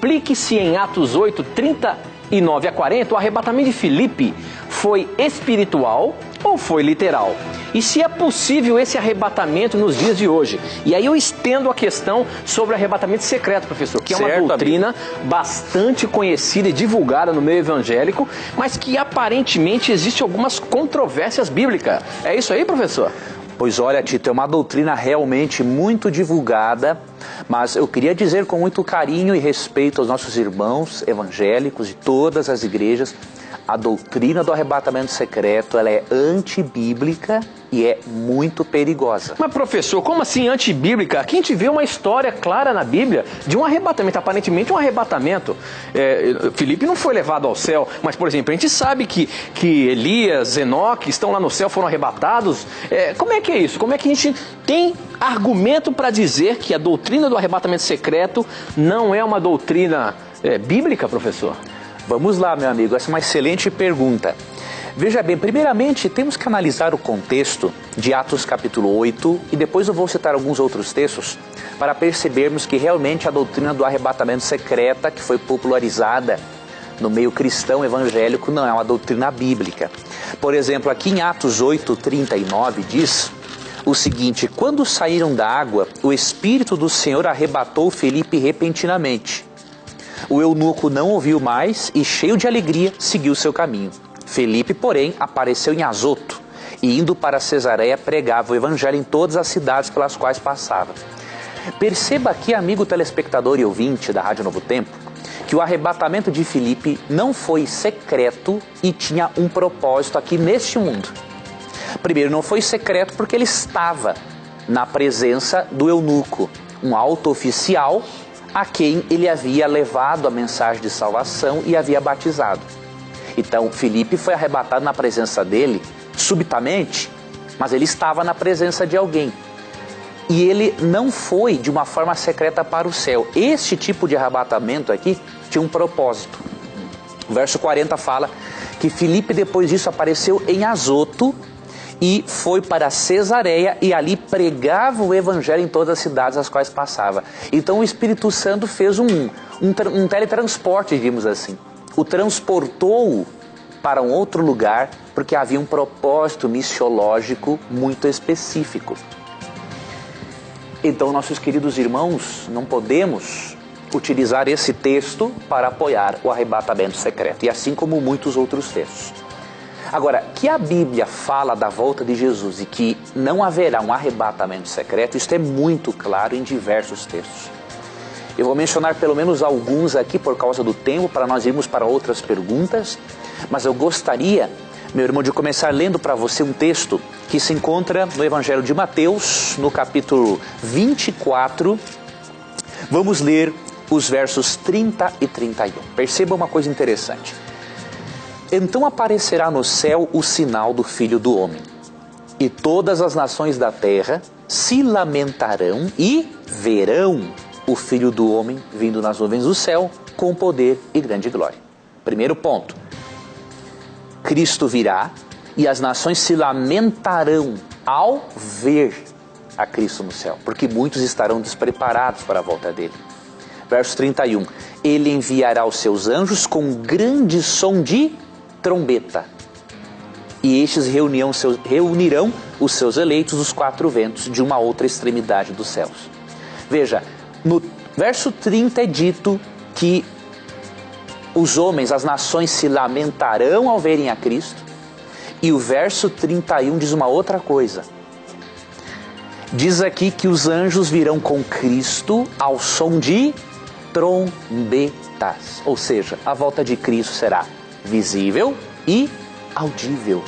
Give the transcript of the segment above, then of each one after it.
explique se em Atos 8, 39 a 40, o arrebatamento de Filipe foi espiritual ou foi literal? E se é possível esse arrebatamento nos dias de hoje? E aí eu estendo a questão sobre o arrebatamento secreto, professor, que é uma doutrina bastante conhecida e divulgada no meio evangélico, mas que aparentemente existe algumas controvérsias bíblicas. É isso aí, professor? Pois olha, Tito, é uma doutrina realmente muito divulgada, mas eu queria dizer com muito carinho e respeito aos nossos irmãos evangélicos de todas as igrejas, a doutrina do arrebatamento secreto, ela é antibíblica e é muito perigosa. Mas professor, como assim antibíblica? Aqui a gente vê uma história clara na Bíblia de um arrebatamento, aparentemente um arrebatamento. Filipe não foi levado ao céu, mas por exemplo, a gente sabe que Elias, Enoque estão lá no céu, foram arrebatados. Como é que é isso? Como é que a gente tem argumento para dizer que a doutrina do arrebatamento secreto não é uma doutrina bíblica, professor? Vamos lá, meu amigo, essa é uma excelente pergunta. Veja bem, primeiramente temos que analisar o contexto de Atos capítulo 8 e depois eu vou citar alguns outros textos para percebermos que realmente a doutrina do arrebatamento secreta que foi popularizada no meio cristão evangélico não é uma doutrina bíblica. Por exemplo, aqui em Atos 8, 39 diz o seguinte: quando saíram da água, o Espírito do Senhor arrebatou Filipe repentinamente. O eunuco não ouviu mais e, cheio de alegria, seguiu seu caminho. Filipe, porém, apareceu em Azoto e, indo para Cesareia, pregava o evangelho em todas as cidades pelas quais passava. Perceba aqui, amigo telespectador e ouvinte da Rádio Novo Tempo, que o arrebatamento de Filipe não foi secreto e tinha um propósito aqui neste mundo. Primeiro, não foi secreto porque ele estava na presença do eunuco, um alto oficial a quem ele havia levado a mensagem de salvação e havia batizado. Então, Filipe foi arrebatado na presença dele, subitamente, mas ele estava na presença de alguém. E ele não foi de uma forma secreta para o céu. Este tipo de arrebatamento aqui tinha um propósito. O verso 40 fala que Filipe, depois disso, apareceu em Azoto e foi para Cesareia e ali pregava o evangelho em todas as cidades às quais passava. Então o Espírito Santo fez um teletransporte, digamos assim. O transportou para um outro lugar porque havia um propósito missiológico muito específico. Então, nossos queridos irmãos, não podemos utilizar esse texto para apoiar o arrebatamento secreto, e assim como muitos outros textos. Agora, que a Bíblia fala da volta de Jesus e que não haverá um arrebatamento secreto, isso é muito claro em diversos textos. Eu vou mencionar pelo menos alguns aqui por causa do tempo, para nós irmos para outras perguntas, mas eu gostaria, meu irmão, de começar lendo para você um texto que se encontra no Evangelho de Mateus, no capítulo 24. Vamos ler os versos 30 e 31. Perceba uma coisa interessante. Então aparecerá no céu o sinal do Filho do Homem, e todas as nações da terra se lamentarão e verão o Filho do Homem vindo nas nuvens do céu com poder e grande glória. Primeiro ponto, Cristo virá e as nações se lamentarão ao ver a Cristo no céu, porque muitos estarão despreparados para a volta dele. Verso 31, ele enviará os seus anjos com grande som de trombeta, e estes reunirão os seus eleitos dos quatro ventos de uma outra extremidade dos céus. Veja, no verso 30 é dito que os homens, as nações se lamentarão ao verem a Cristo, e o verso 31 diz uma outra coisa. Diz aqui que os anjos virão com Cristo ao som de trombetas, ou seja, a volta de Cristo será visível e audível.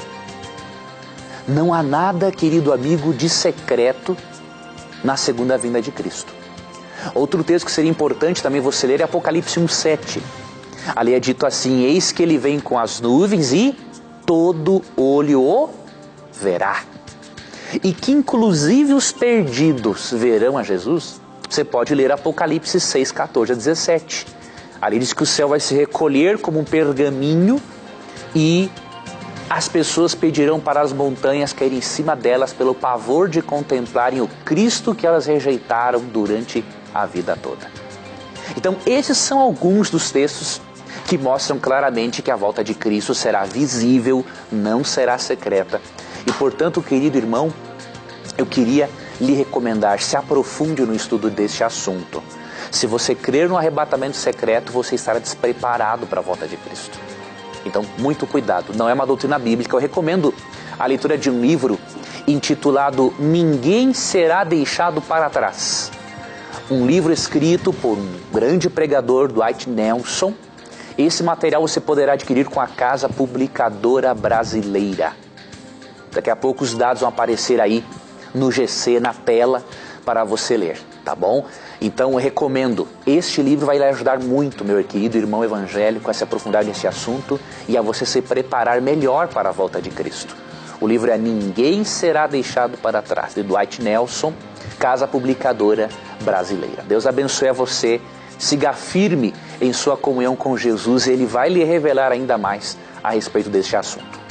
Não há nada, querido amigo, de secreto na segunda vinda de Cristo. Outro texto que seria importante também você ler é Apocalipse 1:7. Ali é dito assim: eis que ele vem com as nuvens e todo olho o verá. E que inclusive os perdidos verão a Jesus. Você pode ler Apocalipse 6:14-17. Ali diz que o céu vai se recolher como um pergaminho e as pessoas pedirão para as montanhas caírem em cima delas pelo pavor de contemplarem o Cristo que elas rejeitaram durante a vida toda. Então, esses são alguns dos textos que mostram claramente que a volta de Cristo será visível, não será secreta. E, portanto, querido irmão, eu queria lhe recomendar, se aprofunde no estudo deste assunto. Se você crer no arrebatamento secreto, você estará despreparado para a volta de Cristo. Então, muito cuidado, não é uma doutrina bíblica. Eu recomendo a leitura de um livro intitulado Ninguém Será Deixado para Trás. Um livro escrito por um grande pregador, Dwight Nelson. Esse material você poderá adquirir com a Casa Publicadora Brasileira. Daqui a pouco os dados vão aparecer aí no GC, na tela, para você ler, tá bom? Então eu recomendo, este livro vai lhe ajudar muito, meu querido irmão evangélico, a se aprofundar nesse assunto e a você se preparar melhor para a volta de Cristo. O livro é Ninguém Será Deixado para Trás, de Dwight Nelson, Casa Publicadora Brasileira. Deus abençoe a você, siga firme em sua comunhão com Jesus e Ele vai lhe revelar ainda mais a respeito deste assunto.